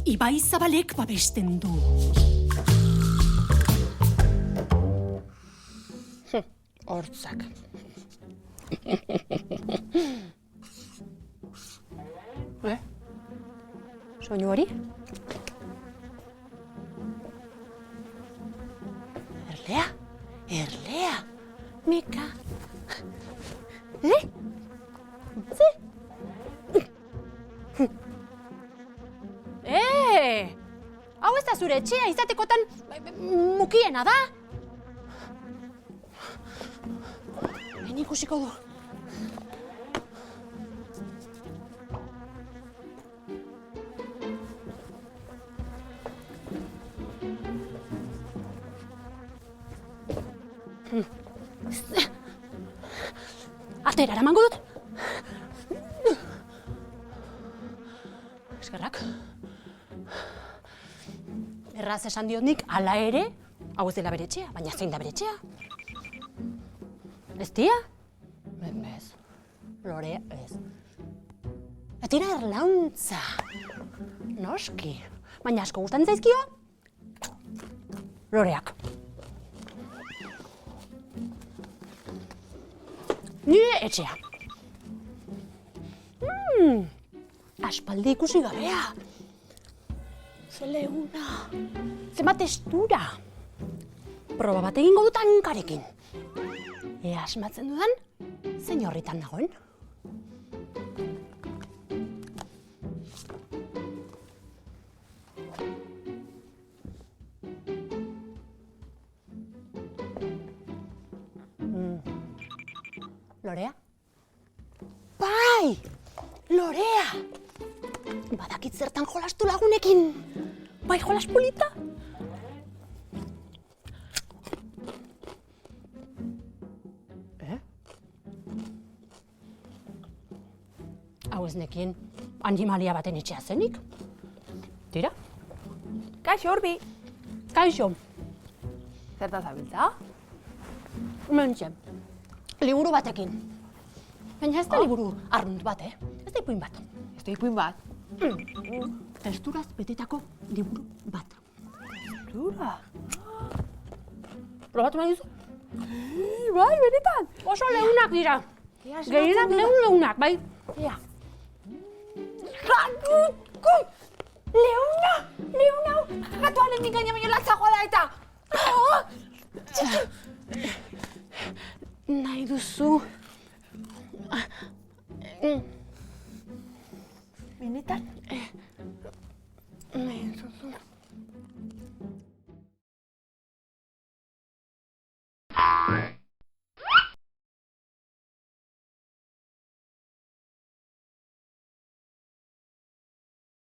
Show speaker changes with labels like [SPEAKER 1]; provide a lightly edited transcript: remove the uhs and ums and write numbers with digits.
[SPEAKER 1] Ibai Zabalek babesten du.
[SPEAKER 2] Hortzak. Soinu hori? Erlea? Erlea? Mika? Ze? Hau ez da zure etxea izatekotan mukiena da? Hemen ikusiko du. Atera eramango dut. Eskerrak. Erraz esan diot nik, hala ere, hau ez dela bere etxea, baina zein da bere etxea? Ez tia? Ez. Lorea, ez. Etira erlauntza. Noski. Baina asko gustan zaizkio? Loreak. Nire etxea. Aspaldi ikusi gabea. Ze leuna. Zenbat estura. Proba bat egingo dut hankarekin. Ea asmatzen dudan, zein horritan nagoen. Lorea? Bai! Lorea! Badakit zertan jolastu lagunekin. Bai jolas polita? Hau ez nekien animalia baten etxea zenik. Tira?
[SPEAKER 3] Kaixo, Urbi.
[SPEAKER 2] Kaixo.
[SPEAKER 3] Zertaz zabiltza?
[SPEAKER 2] Mentxe. Liburu batekin. Baina ez da liburu arrunt bat, Ez da ipuin bat.
[SPEAKER 3] Ez da ipuin bat.
[SPEAKER 2] Testuraz betetako liburu bat.
[SPEAKER 3] Testura?
[SPEAKER 2] Probatu nahi duzu?
[SPEAKER 3] Bai, benetan.
[SPEAKER 2] Oso leunak dira. Gehienak leunak, bai.
[SPEAKER 3] Ea. Leuna! Leuna! Gatuaren mingaina baino latzagoa da eta!
[SPEAKER 2] Nahi duzu.
[SPEAKER 3] Benetan?
[SPEAKER 2] Nahi duzu.